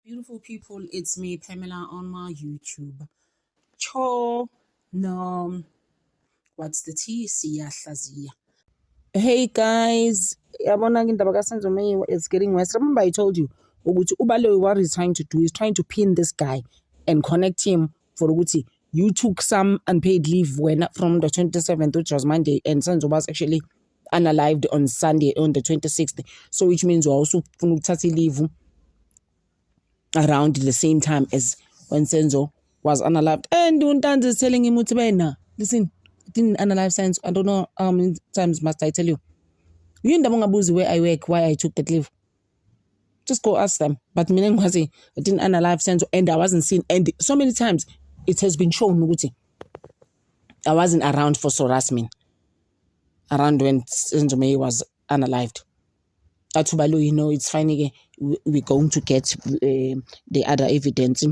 Beautiful people, it's me, Pamela, on my YouTube. Cho, no, what's the T? Siyahlaziya. Hey guys, yabona ke indaba kaSenzo Meyiwa is getting worse. Remember I told you ukuthi uBaloyi what he's trying to do is trying to pin this guy and connect him for ukuthi you took some unpaid leave when from the 27th, which was Monday, and Senzo was actually unalived on Sunday on the 26th. So which means we also funa leave around the same time as when Senzo was unalived. And Untanzi is telling him, listen, I didn't unalive Senzo. I don't know how many times must I tell you. You know where I work, why I took that leave. Just go ask them. But I didn't unalive Senzo and I wasn't seen. And so many times it has been shown I wasn't around for Sorasmin. Around when Senzo May was unalived. Atubalo, it's fine again. We're going to get the other evidence.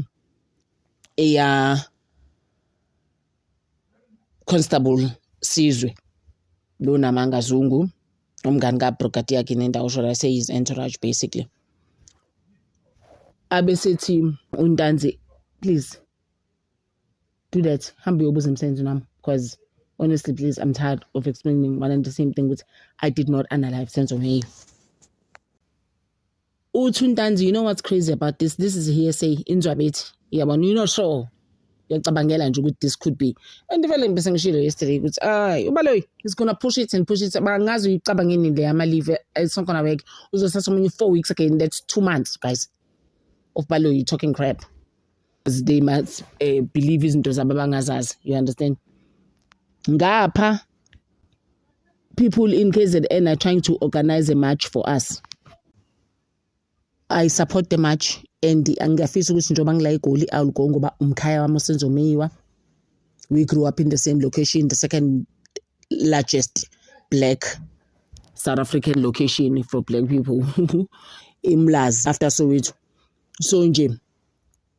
Constable Sizwe Luna Mangazungu, umngani Brigadier Kinenda, should I say his entourage basically. Abese team Undanzi, please do that. Hambi obuzim senzu because honestly, please, I'm tired of explaining one and the same thing, which I did not analyze Senzo Meyiwa. Uthuntanzi, you know what's crazy about this? This is hearsay. Injwabet. Yeah, but you're not sure. Yacabangela nje ukuthi this could be. And vele ngibese ngishilo yesterday ukuthi uBaloyi is going to push it and push it. Bangazi uyicabangeni le ama leave it's not going to work. Uzothatha omunye 4 weeks again. That's 2 months, guys. Of Baloyi talking crap. They must believe izinto zabo bangazazi. You understand? Ngapha people in KZN are trying to organize a march for us. I support the march and angafisa ukuthi njengoba ngila eGoli I'll go ngoba umkhaya wami uSenzo Meyiwa. We grew up in the same location, the second largest black South African location for black people. Imlazi after Soweto. So nje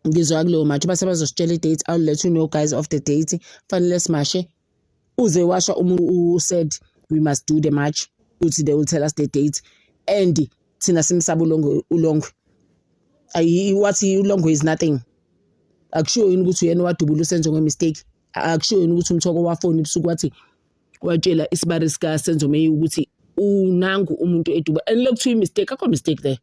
ngizwa kuleyo march base bazositshela i-date. I'll let you know guys of the date. Fanele simashe. Uze washa umuntu said we must do the march. Uthi they will tell us the date and thina simsaba ulongo. What ulongo is nothing. Akusho yini ukuthi uyena wadubula uSenzo ngemistake. Akusho yini ukuthi umthoko wafoni ebusuku wathi watshela isibari sika Senzo Meyiwa ukuthi unangu umuntu eduba. And look to mistake. Akho mistake there.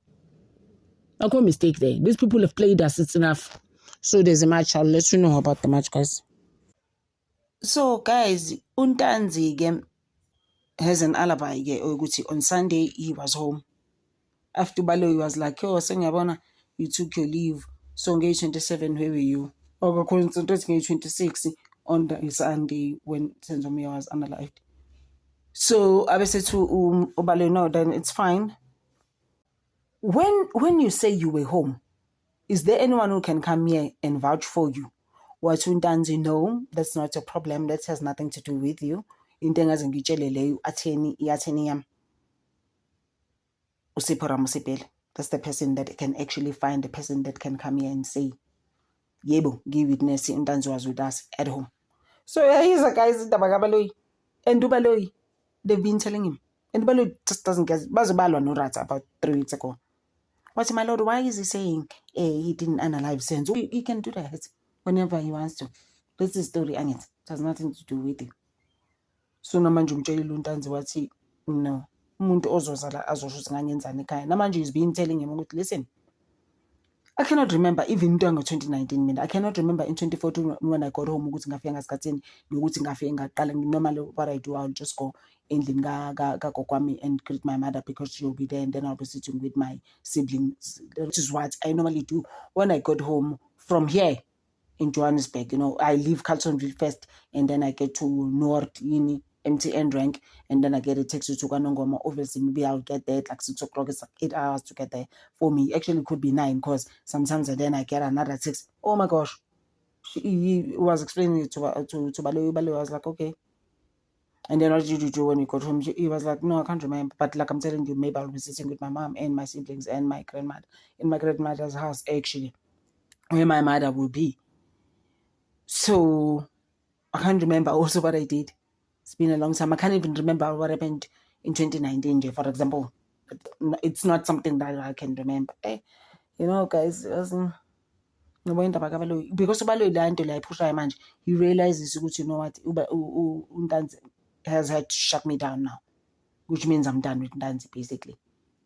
Akho mistake there. These people have played us. It's enough. So there's a match. I'll let you know about the match, guys. So guys, Untanzi has an alibi ukuthi on Sunday he was home. After Baloyi was like, "Oh, Sengiyabona, you took your leave. So on day 27, where were you?" Or concentrating 26 on the Sunday when Senzo Meyiwa was unalived. So I said to Baloyi, "No, then it's fine." When you say you were home, is there anyone who can come here and vouch for you? Wathuntanzi, no, that's not a problem. That has nothing to do with you. Into engazengitshele leyo atheni yam. Usipho Ramusipele. That's the person that can actually find the person that can come here and say, Yebo, give witness, Untanzi was with us at home. So here's a guy's Baloyi. And Baloyi, they've been telling him. And Baloyi just doesn't get Bazubalwa no rats about 3 weeks ago. What's my lord? Why is he saying he didn't unalive Senzo? He can do that whenever he wants to. This is story and it has nothing to do with it. So namanje umtshela uNtanzi wathi no. Umuntu ozozala azosho ukuthi nganyenzani ekhaya. Namanje he's been telling him ukuthi listen. I cannot remember even into 2019 mina. I cannot remember in 2014 when I got home ukuthi ngafika ngasikhathini nokuthi ngafika ngaqala normally what I do I'll just go endlini kagokwami and greet my mother because she'll be there and then I'll be sitting with my siblings. Which is what I normally do when I got home from here in Johannesburg. I leave Carltonville first and then I get to North MTN rank and then I get a taxi to KwaNongoma. Obviously maybe I'll get there at like 6 o'clock. It's like 8 hours to get there for me. Actually it could be 9 because sometimes then I get another 6. Oh my gosh, he was explaining it to Baloyi. Baloyi was like, okay. And then what did you do when you got home? He was like, no, I can't remember, but like I'm telling you, maybe I'll be sitting with my mom and my siblings and my grandmother in my grandmother's house actually where my mother will be. So I can't remember also what I did. It's been a long time. I can't even remember what happened in 2019, for example. It's not something that I can remember. You know, guys, ngoba indaba kaBaloyi, because uBaloyi la nto la iphushayo manje, he realizes ukuthi, you know what, uNtanzi has had to shut me down now, which means I'm done with Ntanzi, basically.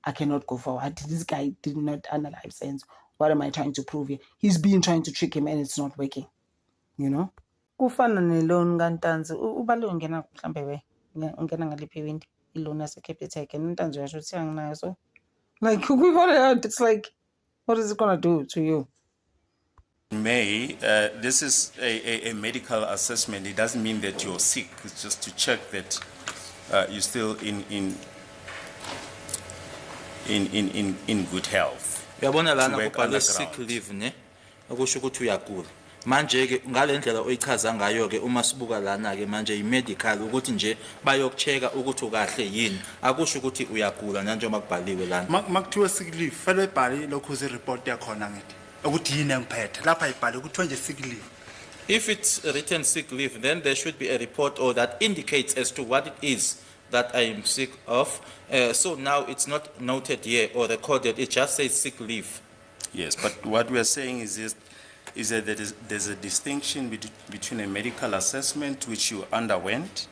I cannot go forward. This guy did not analyze sense. What am I trying to prove here? He's been trying to trick him and it's not working, you know? Kufana neloni kaNtanzi, uBaloyi ungena mhlambe ungena ngaliphi iwindi, iloni yaseCapitec, and uNtanzi uyasho ukuthi anginayo, so like we got it out. It's like, what is it gonna do to you? May, this is a medical assessment. It doesn't mean that you're sick. It's just to check that you're still in good health. Uyabona lana work kubhalwe underground. sick leave ne okusho ukuthi uyagula. Manje ke ngalendlela oyichaza ngayo ke uma sibuka lana ke manje imedical ukuthi nje bayokucheka ukuthi ukahle yini. Akusho ukuthi uyagula njengoba kubhaliwe lana. Makuthiwa sick leave, fanele ibhale lokho ze report yakhona ngithi. Ukuthi yini engiphethe. Lapha ibhale ukuthi nje sick leave. If it's written sick leave, then there should be a report or that indicates as to what it is that I am sick of. So now it's not noted here or recorded, it just says sick leave. Yes, but what we are saying is that there's a distinction between a medical assessment which you underwent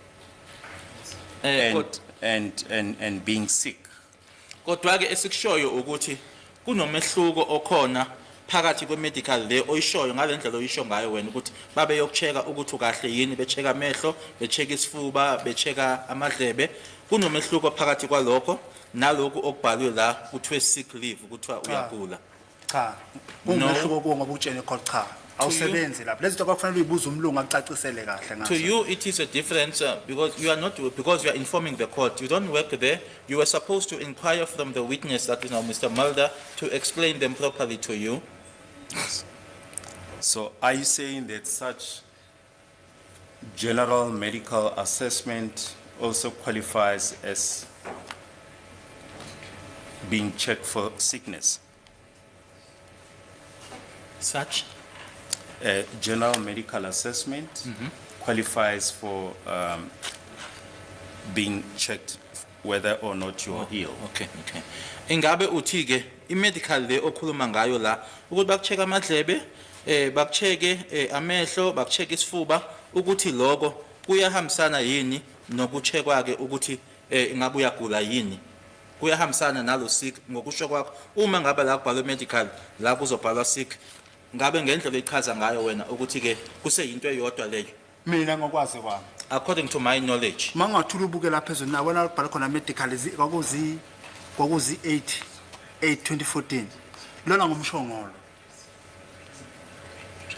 and being sick. Kodwa ke esikushoyo ukuthi kunomehluko okhona phakathi kwe-medical le oyishoyo ngalendlela oyisho ngayo wena ukuthi babe yokucheka ukuthi ukahle yini, becheka amehlo, becheka isifuba, becheka amadlebe. Kunomehluko phakathi kwalokho nalokho okubhalwe la kuthiwe sick leave kuthiwa uyagula. Cha. Kungehluko ngoba utshene khona cha. Awusebenzi lapha. Lezi zinto kufanele uyibuze umlungu akucacisele kahle ngazo. To you it is a difference because you are informing the court. You don't work there. You were supposed to inquire from the witness, that is now Mr. Mulder, to explain them properly to you. So are you saying that such general medical assessment also qualifies as being checked for sickness? Such? General medical assessment qualifies for being checked whether or not you're ill. Okay. Ingabe uthi ke i-medical le okhuluma ngayo la ukuthi bakucheka amadlebe, bakucheke amehlo, bakucheke isifuba ukuthi lokho kuyahambisana yini nokuchekwa ke ukuthi ingabe uyagula yini. Kuyahambisana nalo sick ngokusho kwakho. Uma ngabe la kubhalwe medical la kuzobhalwa sick, ngabe ngendlela echaza ngayo wena ukuthi ke kuseyinto eyodwa leyo. Mina ngokwazi kwami. According to my knowledge. Mangathula ubuke lapha phezulu na wena ubhala khona medical kwakuzi 8/2014. Lona ngumshongolo.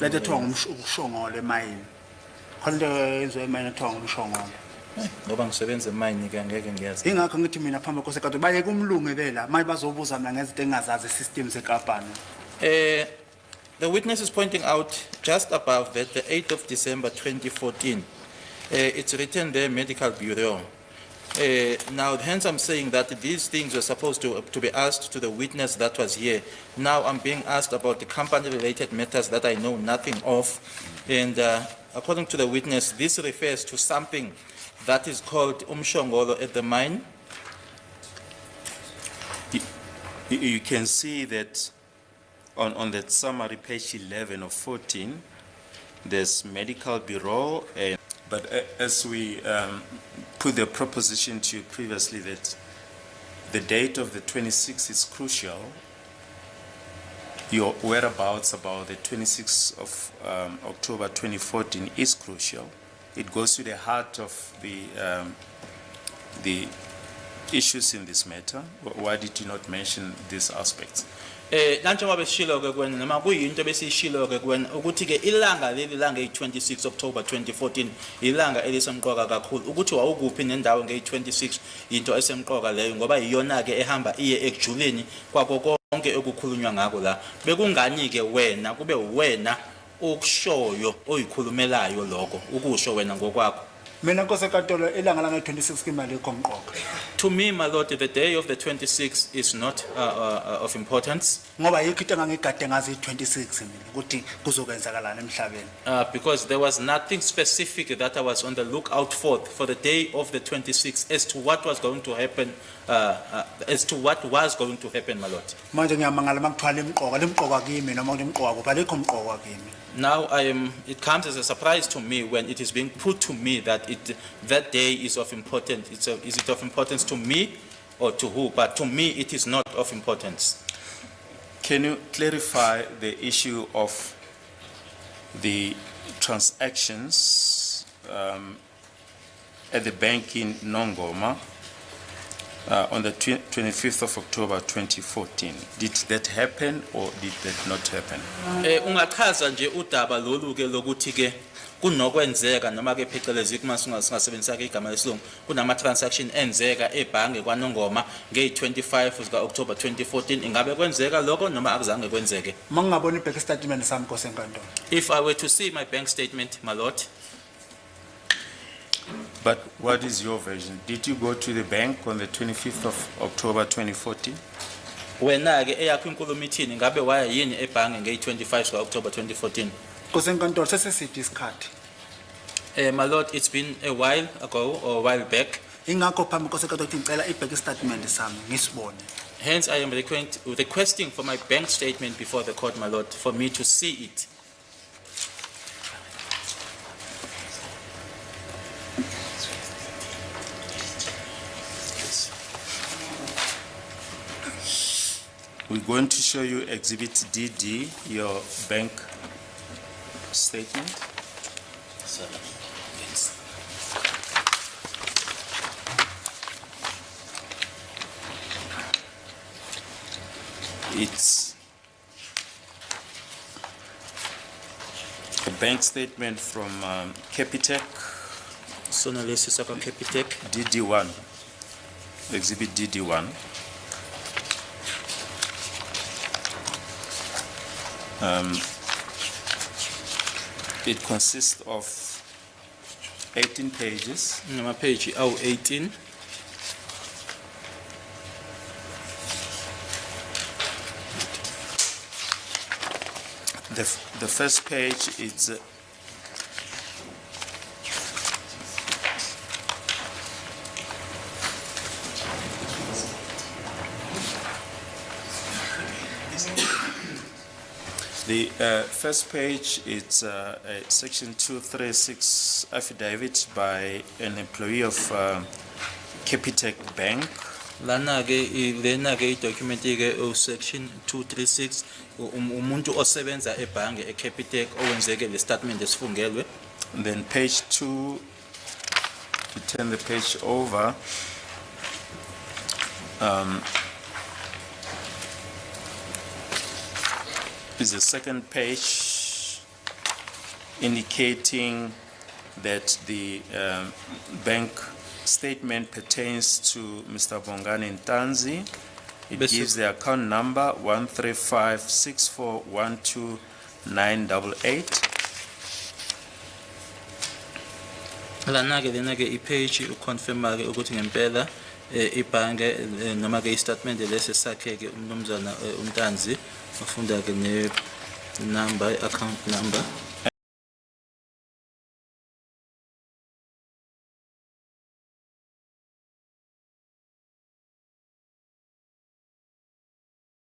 Lethe thiwa ngumshongolo emayini. Khona into yenziwe emayini thiwa ngumshongolo. Ngoba ngisebenza emayini ke ngeke ngiyazi. Ingakho ngithi mina phambi kwesekade baye kumlungu ebela maye bazobuza mina ngezinto engazazi system zekampani. The witness is pointing out just above that the 8th of December 2014. It's written there, Medical Bureau. Now, hence I'm saying that these things were supposed to be asked to the witness that was here. Now I'm being asked about the company-related matters that I know nothing of. And according to the witness, this refers to something that is called umshongolo at the mine. You can see that on that summary, page 11 of 14, there's Medical Bureau. But as we put the proposition to you previously that the date of the 26th is crucial, your whereabouts about the 26th of October 2014 is crucial. It goes to the heart of the issues in this matter. Why did you not mention these aspects? Njengoba besishilo ke kwena noma kuyinto besishilo ke kwena ukuthi ke ilanga leli langa i26 October 2014 ilanga elisemqoka kakhulu ukuthi wawukuphi nendawo nge26 into esemqoka leyo ngoba iyona ke ehamba iye ekujuleni kwako konke okukhulunywa ngako la bekungani ke wena kube wena okushoyo oyikhulumelayo lokho ukusho wena ngokwakho. Mina Nkosi enkantolo ilanga langa 26 kimali ikhomqoqa. To me, my lord, the day of the 26th is not of importance Ngoba yikho into engangigade ngazi 26 mina ukuthi kuzokwenzakalana emhlabeni. because there was nothing specific that I was on the lookout for the day of the 26th as to what was going to happen, my lord. Manje ngiyamangala makuthiwa lemqoka kimi noma lemqoka kupha lekho mqoka kimi. Now it comes as a surprise to me when it is being put to me that that day is of importance. Is it of importance to me or to who? But to me, it is not of importance. Can you clarify the issue of the transactions at the bank in Nongoma on the 25th of October 2014? Did that happen or did that not happen? Ungachaza nje udaba lolu ke lokuthi ke kunokwenzeka noma ke phecelezi kuma singasebenzisa ke igama lesilungu kunama transaction enzeka ebhange kwaNongoma nge25 zika October 2014 ingabe kwenzeka lokho noma akuzange kwenzeke? Mangingabona ibank statement sami Nkosi enkantolo. If I were to see my bank statement, my lord, But what is your version? Did you go to the bank on the 25th of October 2014? wena ke eyakho inkulumo ithini ngabe waya yini ebhange nge25 zika October 2014? Nkosi enkantolo sesisithi isikhathi. My lord, it's been a while ago or a while back. Ingakho phambi Nkosi enkantolo ukuthi ngicela ibank statement sami ngisibone. Hence, I am requesting for my bank statement before the court, my lord, for me to see it. We're going to show you Exhibit DD, your bank statement. It's a bank statement from Capitec, Sonalesi Saka Capitec, DD1, Exhibit DD1. It consists of 18 pages. number page 18. The first page is the first page. It's a section 236 affidavit by an employee of Capitec Bank. Lana ke document ke section 236 umuntu osebenza ebhange eCapitec owenzeke le statement esifungelwe. Then page 2, you turn the page over. Is the second page indicating that the bank statement pertains to Mr. Bongani Ntanzi. It Bese- gives the account number 13564129888. Lana ke ipage uconfirma ke ukuthi ngempela ibhange noma ke istatement lesi sakhe ke umnumzana uNtanzi ufunda ke ne number account number